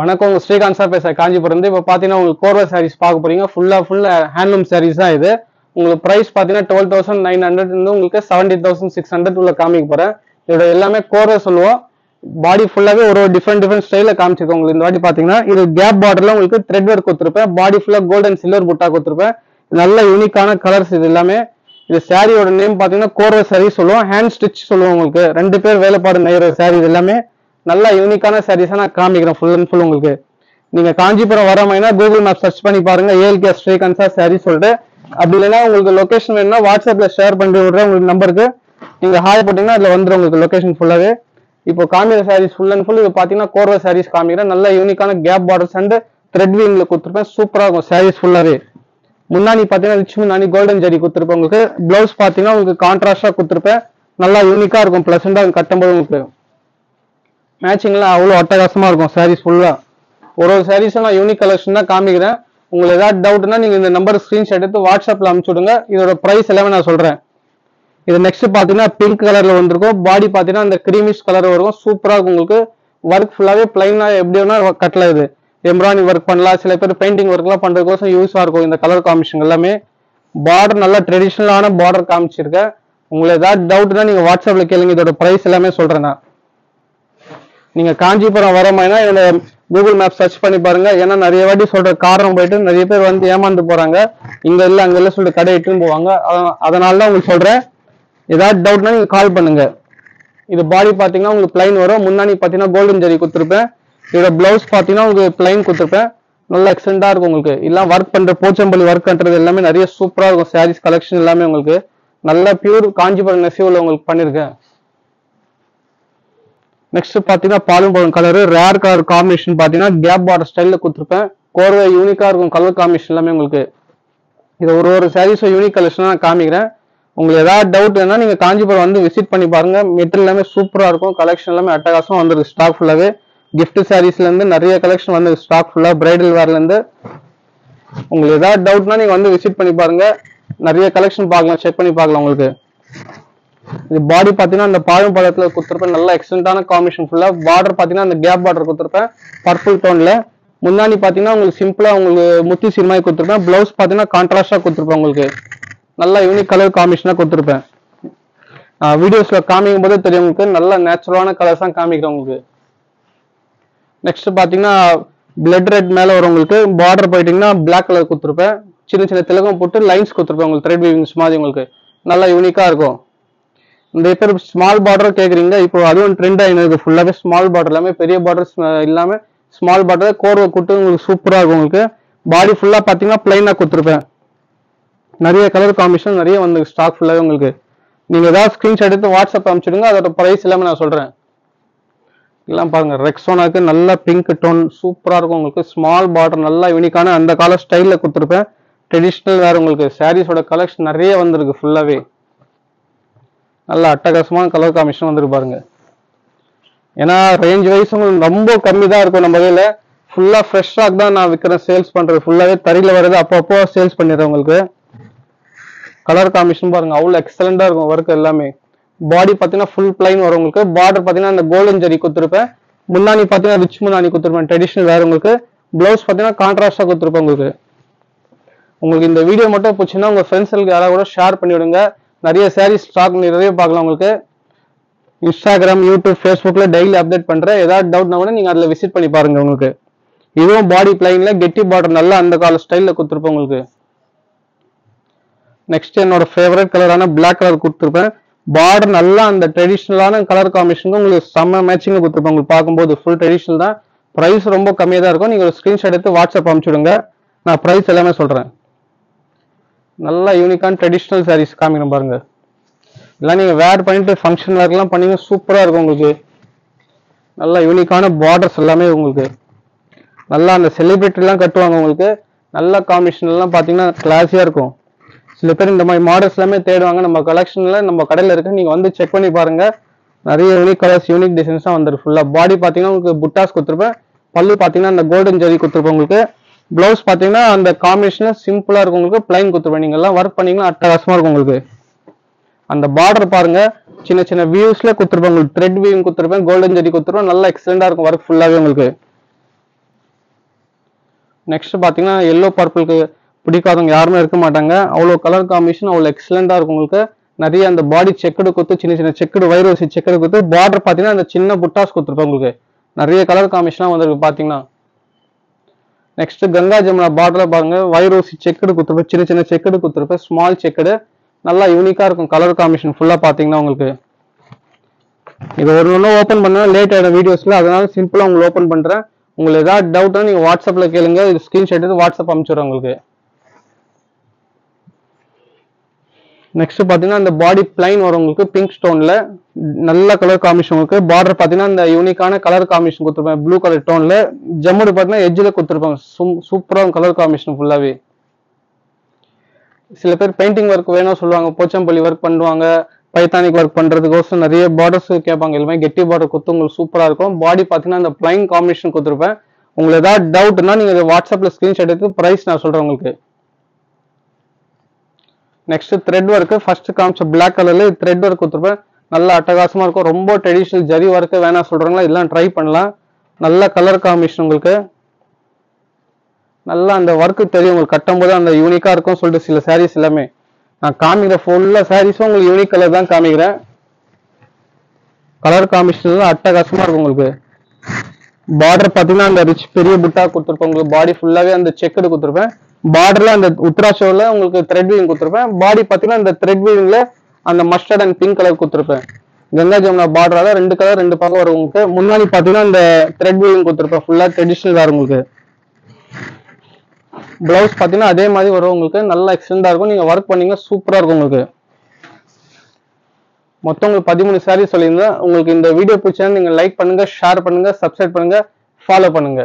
வணக்கம் ஸ்ரீகாந்த் சார் பேசுறேன் காஞ்சிபுரம். இப்போ பார்த்தீங்கன்னா உங்களுக்கு கோர்வா சாரீஸ் பார்க்க போறீங்க. ஃபுல்லா ஹேண்ட்லூம் சாரீஸ் தான் இது. உங்களுக்கு பிரைஸ் பார்த்தீங்கன்னா 12,900 இருந்து உங்களுக்கு 70,600 உள்ள காமிக்க போறேன். இதோட எல்லாமே கோர்வா சொல்லுவோம். பாடி ஃபுல்லாவே ஒரு டிஃப்ரெண்ட் ஸ்டைல காமிச்சிருக்கோம். உங்களுக்கு இந்த வாட்டி பார்த்தீங்கன்னா இது கேப் பார்டர்ல உங்களுக்கு த்ரெட் ஒர்க் கொடுத்துருப்பேன். பாடி ஃபுல்லா கோல்டன் சில்வர் புட்டா கொடுத்துருப்பேன். நல்ல யூனிக்கான கலர்ஸ் இது எல்லாமே. இது சாரியோட நேம் பார்த்தீங்கன்னா கோர்வா சாரி சொல்லுவோம். ஹேண்ட் ஸ்டிச் சொல்லுவோம். உங்களுக்கு 2 பேர் வேலைப்பாடு நெய்கிற சாரி இது எல்லாமே. நல்ல யூனிக்கான சாரீஸா நான் காமிக்கிறேன் ஃபுல் அண்ட் ஃபுல் உங்களுக்கு. நீங்க காஞ்சிபுரம் வர மாதிரினா கூகுள் மேப் சர்ச் பண்ணி பாருங்க, ஏஎல்கே ஸ்ரீகாந்த் சார் சாரி சொல்லிட்டு. அப்படி இல்லைன்னா உங்களுக்கு லொகேஷன் வேணும்னா வாட்ஸ்அப்ல ஷேர் பண்ணி விடுறேன் உங்களுக்கு நம்பருக்கு. நீங்க ஹாய் போட்டீங்கன்னா அதுல வந்துடும் உங்களுக்கு லொகேஷன் ஃபுல்லாவே. இப்போ காமிக்கிற சாரீஸ் ஃபுல் அண்ட் ஃபுல் இது பாத்தீங்கன்னா கோர்வா சாரீஸ் காமிக்கிறேன். நல்ல யூனிக்கான கேப் பார்டர்ஸ் அண்ட் த்ரெட் வீங்ல கொடுத்துருப்பேன். சூப்பரா இருக்கும் சாரீஸ் ஃபுல்லாவே. முன்னாடி பாத்தீங்கன்னா ரிச் முன்னாடி கோல்டன் ஜரி கொடுத்துருப்பேன் உங்களுக்கு. பிளவுஸ் பாத்தீங்கன்னா உங்களுக்கு கான்ட்ராஸ்டா கொடுத்துருப்பேன். நல்லா யூனிக்கா இருக்கும், பிளசண்டா கட்டும்போது உங்களுக்கு மேட்சிங்லாம் அவ்வளோ அட்டகாசமா இருக்கும் சாரீஸ் ஃபுல்லா. ஒரு சாரீஸும் நான் யூனிக் கலெக்ஷன் தான் காமிக்கிறேன். உங்களுக்கு ஏதாவது டவுட்னா நீங்க இந்த நம்பர் ஸ்கிரீன்ஷாட் எடுத்து வாட்ஸ்அப்ல அனுப்பிச்சு விடுங்க. இதோட பிரைஸ் எல்லாமே நான் சொல்றேன். இது நெக்ஸ்ட் பாத்தீங்கன்னா பிங்க் கலர்ல வந்திருக்கும். பாடி பாத்தீங்கன்னா அந்த கிரீமிஷ் கலர் வரும். சூப்பரா இருக்கும் உங்களுக்கு. ஒர்க் ஃபுல்லாவே பிளைனா எப்படி வேணா கட்டல. இது எம்ப்ராய்டரி ஒர்க் பண்ணலாம். சில பேர் பெயிண்டிங் ஒர்க் எல்லாம் பண்றதுக்கோசம் யூஸா இருக்கும் இந்த கலர் காம்பினேஷன் எல்லாமே. பார்டர் நல்லா ட்ரெடிஷனலான பார்டர் காமிச்சிருக்கேன். உங்களுக்கு ஏதாவது டவுட்னா நீங்க வாட்ஸ்அப்ல கேளுங்க. இதோட பிரைஸ் எல்லாமே சொல்றேன் நான். நீங்க காஞ்சிபுரம் வர மாதிரினா என்னோட கூகுள் மேப் சர்ச் பண்ணி பாருங்க. ஏன்னா நிறைய வாட்டி சொல்ற காரணம் போயிட்டு நிறைய பேர் வந்து ஏமாந்து போறாங்க. இங்க இல்ல அங்க இல்ல சொல்லிட்டு கடை இட்டுன்னு போவாங்க. அதனால தான் உங்களுக்கு சொல்றேன். ஏதாவது டவுட்னா நீங்க கால் பண்ணுங்க. இது பாடி பாத்தீங்கன்னா உங்களுக்கு பிளைன் வரும். முன்னாடி பாத்தீங்கன்னா கோல்டன் ஜரி கொடுத்துருப்பேன். இதோட பிளவுஸ் பாத்தீங்கன்னா உங்களுக்கு பிளைன் கொடுத்துருப்பேன். நல்லா எக்ஸலண்டா இருக்கும் உங்களுக்கு. எல்லாம் ஒர்க் பண்ற போச்சம்பள்ளி ஒர்க் பண்றது எல்லாமே நிறைய சூப்பரா இருக்கும். சாரீஸ் கலெக்ஷன் எல்லாமே உங்களுக்கு நல்ல பியூர் காஞ்சிபுரம் நெசிவ்ல உங்களுக்கு பண்ணிருக்கேன். நெக்ஸ்ட் பாத்தீங்கன்னா பாலும் பழம் கலர் ரேர் கலர் காம்பினேஷன் பாத்தீங்கன்னா கேப் பார்டர் ஸ்டைல்ல கொடுத்துருப்பேன். கோர்வை யூனிக்கா இருக்கும் கலர் காம்பினேஷன் எல்லாமே உங்களுக்கு. இது ஒரு சாரீஸும் யூனிக் கலெக்ஷன் நான் காமிக்கிறேன். உங்களுக்கு ஏதாவது டவுட் வேணா நீங்க காஞ்சிபுரம் வந்து விசிட் பண்ணி பாருங்க. மெட்டீரியல் எல்லாமே சூப்பரா இருக்கும். கலெக்ஷன் எல்லாமே அட்டகாசம் வந்துருக்கு. ஸ்டாக் ஃபுல்லாவே கிஃப்ட் சாரீஸ்ல இருந்து நிறைய கலெக்ஷன் வந்து ஸ்டாக் ஃபுல்லா பிரைடல் வேர்ல இருந்து. உங்களுக்கு ஏதாவது டவுட்னா நீங்க வந்து விசிட் பண்ணி பாருங்க. நிறைய கலெக்ஷன் பார்க்கலாம், செக் பண்ணி பார்க்கலாம் உங்களுக்கு. இது பாடி பாத்தீங்கன்னா அந்த பாழும் பழத்துல கொடுத்துருப்பேன். நல்ல எக்ஸலண்டான காம்பினேஷன் ஃபுல்லா. பார்டர் பாத்தீங்கன்னா அந்த கேப் பார்டர் கொடுத்துருப்பேன் பர்பிள் டோன்ல. முன்னாடி பாத்தீங்கன்னா உங்களுக்கு சிம்பிளா உங்களுக்கு முத்தி சீர்மாய் கொடுத்துருப்பேன். பிளவுஸ் பாத்தீங்கன்னா கான்ட்ராஸ்டா கொடுத்துருப்பேன் உங்களுக்கு. நல்ல யூனிக் கலர் காம்பினேஷனா கொடுத்துருப்பேன். வீடியோஸ்ல காமிக்கும் போதே தெரியும் உங்களுக்கு. நல்ல நேச்சுரலான கலர்ஸ் தான் காமிக்கிறேன் உங்களுக்கு. நெக்ஸ்ட் பாத்தீங்கன்னா பிளட் ரெட் மேல வரும் உங்களுக்கு. பார்டர் போயிட்டீங்கன்னா பிளாக் கலர் கொடுத்துருப்பேன். சின்ன சின்ன திலகம் போட்டு லைன்ஸ் கொடுத்துருப்பேன் உங்களுக்கு. த்ரெட் வீவிங்ஸ் மாதிரி உங்களுக்கு நல்லா யூனிக்கா இருக்கும். இந்த பேர் ஸ்மால் பார்டர் கேக்குறீங்க. இப்போ அதுவும் ட்ரெண்ட் ஆயிருக்கு. ஃபுல்லாவே ஸ்மால் பார்டர் எல்லாமே பெரிய பார்டர் இல்லாம ஸ்மால் பார்டர் கோர்வை கூட்டு உங்களுக்கு சூப்பரா இருக்கும் உங்களுக்கு. பாடி ஃபுல்லா பாத்தீங்கன்னா பிளைனா கொடுத்துருப்பேன். நிறைய கலர் காம்பினேஷன் நிறைய வந்து ஸ்டாக் ஃபுல்லாவே உங்களுக்கு. நீங்க ஏதாவது ஸ்கிரீன்ஷாட் எடுத்து வாட்ஸ்அப் அனுப்பிச்சிடுங்க. அதோட பிரைஸ் எல்லாமே நான் சொல்றேன். எல்லாம் பாருங்க ரெக்ஸோனாக்கு நல்ல பிங்க் டோன் சூப்பரா இருக்கும் உங்களுக்கு. ஸ்மால் பார்டர் நல்லா யூனிக்கான அந்த காலர் ஸ்டைல்ல கொடுத்துருப்பேன். ட்ரெடிஷனல் வேற உங்களுக்கு. சாரீஸோட கலெக்ஷன் நிறைய வந்திருக்கு ஃபுல்லாவே. நல்ல அட்டகாசமான கலர் காம்பினேஷன் வந்துருக்கு பாருங்க. ஏன்னா ரேஞ்ச் வைஸ் உங்களுக்கு ரொம்ப கம்மி தான் இருக்கும் நம்ம கையில. ஃபுல்லா ஃப்ரெஷ் ஸ்டாக் தான் நான் விற்கிறேன், சேல்ஸ் பண்றது. ஃபுல்லாவே தறியில வருது, அப்பப்போ சேல்ஸ் பண்ணிடுறேன் உங்களுக்கு. கலர் காம்பினேஷன் பாருங்க அவ்வளவு எக்ஸலண்டா இருக்கும் ஒர்க் எல்லாமே. பாடி பாத்தீங்கன்னா ஃபுல் பிளைன் வரும் உங்களுக்கு. பார்டர் பாத்தீங்கன்னா அந்த கோல்டன் ஜரி கொடுத்துருப்பேன். முன்னாடி பாத்தீங்கன்னா ரிச் முன்னாடி கொடுத்துருப்பேன். ட்ரெடிஷனல் வேற உங்களுக்கு. பிளவுஸ் பாத்தீங்கன்னா கான்ட்ராஸ்டா கொடுத்துருப்பேன் உங்களுக்கு. உங்களுக்கு இந்த வீடியோ மட்டும் பிடிச்சுன்னா உங்க ஃப்ரெண்ட்ஸ்களுக்கு யாராவது கூட ஷேர் பண்ணி விடுங்க. நிறைய சாரீஸ் ஸ்டாக் நிறைய பார்க்கலாம் உங்களுக்கு. இன்ஸ்டாகிராம், யூடியூப், ஃபேஸ்புக்ல டெய்லி அப்டேட் பண்றேன். ஏதாவது டவுட்னா கூட நீங்க அதுல விசிட் பண்ணி பாருங்க உங்களுக்கு. இதுவும் பாடி பிளைன்ல கெட்டி பார்டர் நல்லா அந்த கால ஸ்டைல்ல கொடுத்துருப்பேன் உங்களுக்கு. நெக்ஸ்ட் என்னோட ஃபேவரட் கலரான பிளாக் கலர் கொடுத்துருப்பேன். பார்டர் நல்லா அந்த ட்ரெடிஷனலான கலர் காம்பினேஷன் உங்களுக்கு செம்ம மேட்சிங் கொடுத்துருப்பேன். உங்களுக்கு பார்க்கும்போது ஃபுல் ட்ரெடிஷனல் தான். பிரைஸ் ரொம்ப கம்மியாக தான் இருக்கும். நீங்க ஒரு ஸ்கிரீன்ஷாட் எடுத்து வாட்ஸ்அப் அனுப்பிச்சுடுங்க. நான் பிரைஸ் எல்லாமே சொல்றேன். நல்ல யூனிக்கான ட்ரெடிஷனல் சாரீஸ் காமிக்கிறேன் பாருங்க. இதெல்லாம் நீங்க வேர் பண்ணிட்டு ஃபங்க்ஷன் வேர்லாம் பண்ணீங்க சூப்பரா இருக்கும் உங்களுக்கு. நல்ல யூனிக்கான பார்டர்ஸ் எல்லாமே உங்களுக்கு. நல்லா அந்த செலிபிரிட்டி எல்லாம் கட்டுவாங்க உங்களுக்கு. நல்ல காம்பினேஷன் எல்லாம் பாத்தீங்கன்னா கிளாஸியா இருக்கும். சில பேர் இந்த மாதிரி மாடல்ஸ் எல்லாமே தேடுவாங்க. நம்ம கலெக்ஷன்ல நம்ம கடையில இருக்கு, நீங்க வந்து செக் பண்ணி பாருங்க. நிறைய யூனிக் கலர்ஸ் யூனிக் டிசைன்ஸ் தான் வந்துருக்கு ஃபுல்லா. பாடி பாத்தீங்கன்னா உங்களுக்கு புட்டாஸ் கொடுத்துருப்பேன். பல்லு பாத்தீங்கன்னா அந்த கோல்டன் ஜரி கொடுத்துருப்பேன் உங்களுக்கு. பிளவுஸ் பாத்தீங்கன்னா அந்த காம்பினேஷன்ல சிம்பிளா இருக்கும் உங்களுக்கு. பிளைன் கொடுத்துருப்பேன். நீங்க எல்லாம் ஒர்க் பண்ணீங்கன்னா அட்டகாசமா இருக்கும் உங்களுக்கு. அந்த பார்டர் பாருங்க சின்ன சின்ன வியூஸ்ல கொடுத்துருப்பேன் உங்களுக்கு. த்ரெட் வீவிங் கொடுத்துருப்பேன். கோல்டன் ஜரி கொடுத்துருப்பேன். நல்லா எக்ஸலண்டா இருக்கும் ஒர்க் ஃபுல்லாவே உங்களுக்கு. நெக்ஸ்ட் பார்த்தீங்கன்னா எல்லோ பர்பிளுக்கு பிடிக்காதவங்க யாருமே இருக்க மாட்டாங்க. அவ்வளோ கலர் காம்பினேஷன் அவ்வளோ எக்ஸலண்டாக இருக்கும் உங்களுக்கு. நிறைய அந்த பாடி செக்குடு கொடுத்து சின்ன சின்ன செக்குடு வைர ஊசி செக்குடு கொடுத்து பார்டர் பார்த்தீங்கன்னா அந்த சின்ன புட்டாஸ் கொடுத்துருப்பேன் உங்களுக்கு. நிறைய கலர் காம்பினேஷனாக வந்திருக்கு பார்த்தீங்கன்னா. நெக்ஸ்ட் கங்கா ஜமுனா பார்டரில் பாருங்க வைர ஊசி செக்குடு கொடுத்துருப்பேன், சின்ன சின்ன செக்குடு கொடுத்துருப்பேன், ஸ்மால் செக்குடு நல்லா யூனிக்காக இருக்கும் கலர் காம்பினேஷன் ஃபுல்லாக பார்த்தீங்கன்னா உங்களுக்கு. இது ஒன்று ஓப்பன் பண்ண லேட் ஆகிடும் வீடியோஸில், அதனால சிம்பிளாக உங்களுக்கு ஓப்பன் பண்ணுறேன். உங்களுக்கு ஏதாவது டவுட்னா நீங்கள் வாட்ஸ்அப்பில் கேளுங்க, இது ஸ்க்ரீன்ஷாட் எடுத்து வாட்ஸ்அப் அனுப்பிச்சுடுறேன் உங்களுக்கு. நெக்ஸ்ட் பார்த்தீங்கன்னா இந்த பாடி பிளைன் வரும் உங்களுக்கு பிங்க் ஸ்டோனில் நல்ல கலர் காம்பினேஷன் உங்களுக்கு. பார்டர் பார்த்தீங்கன்னா இந்த யூனிக்கான கலர் காம்பினேஷன் கொடுத்துருப்பேன் ப்ளூ கலர் டோனில். ஜம்முடு பார்த்தீங்கன்னா எட்ஜில் கொடுத்துருப்பாங்க, சூப்பராக கலர் காம்பினேஷன் ஃபுல்லாகவே. சில பேர் பெயிண்டிங் ஒர்க் வேணும் சொல்லுவாங்க, போச்சம்பள்ளி ஒர்க் பண்ணுவாங்க, பைத்தானிக் ஒர்க் பண்ணுறதுக்கோசம் நிறைய பார்டர்ஸ் கேட்பாங்க. எல்லாமே கெட்டி பார்டர் கொடுத்து உங்களுக்கு சூப்பராக இருக்கும். பாடி பார்த்தீங்கன்னா இந்த பிளைன் காம்பினேஷன் கொடுத்துருப்பேன். உங்களுக்கு ஏதாவது டவுட்னா நீங்கள் வாட்ஸ்அப்பில் ஸ்க்ரீன்ஷாட் எடுத்து ப்ரைஸ் நான் சொல்கிறேன் உங்களுக்கு. நெக்ஸ்ட் த்ரெட் ஒர்க் ஃபர்ஸ்ட் காமிச்ச பிளாக் கலர்ல த்ரெட் ஒர்க் கொடுத்துருப்பேன். நல்லா அட்டகாசமா இருக்கும். ரொம்ப ட்ரெடிஷனல் ஜரி ஒர்க் வேணா சொல்றாங்களா, இதெல்லாம் ட்ரை பண்ணலாம். நல்ல கலர் காம்பினேஷன் உங்களுக்கு. நல்லா அந்த ஒர்க்கு தெரியும் உங்களுக்கு, கட்டும் போது அந்த யூனிக்கா இருக்கும் சொல்லிட்டு சில சாரீஸ் எல்லாமே நான் காமிக்கிற ஃபுல்லா சாரீஸும் உங்களுக்கு யூனிக் கலர் தான் காமிக்கிறேன். கலர் காம்பினேஷன் அட்டகாசமா இருக்கும் உங்களுக்கு. பார்டர் பார்த்தீங்கன்னா அந்த ரிச் பெரிய புட்டா கொடுத்துருப்பேன் உங்களுக்கு. பாடி ஃபுல்லாவே அந்த செக்குடு கொடுத்துருப்பேன். பார்டர்ல அந்த உத்ராஷோல உங்களுக்கு த்ரெட் வீவிங் கொடுத்துருப்பேன். பாடி பார்த்தீங்கன்னா இந்த த்ரெட் வீவிங்ல அந்த மஸ்டர்ட் அண்ட் பிங்க் கலர் கொடுத்துருப்பேன். கங்கா ஜமுனா பார்டரால ரெண்டு கலர் ரெண்டு பக்கம் வரும் உங்களுக்கு. முன்னாடி பார்த்தீங்கன்னா இந்த த்ரெட் வீவிங் கொடுத்துருப்பேன், ஃபுல்லா ட்ரெடிஷனல் தான் உங்களுக்கு. பிளவுஸ் பார்த்தீங்கன்னா அதே மாதிரி வரும் உங்களுக்கு, நல்லா எக்ஸ்டெண்டா இருக்கும். நீங்க ஒர்க் பண்ணீங்கன்னா சூப்பரா இருக்கும் உங்களுக்கு. மொத்தம் உங்களுக்கு 13 சாரீஸ் சொல்லியிருந்தேன். உங்களுக்கு இந்த வீடியோ பிடிச்சா நீங்க லைக் பண்ணுங்க, ஷேர் பண்ணுங்க, சப்ஸ்கிரைப் பண்ணுங்க, ஃபாலோ பண்ணுங்க.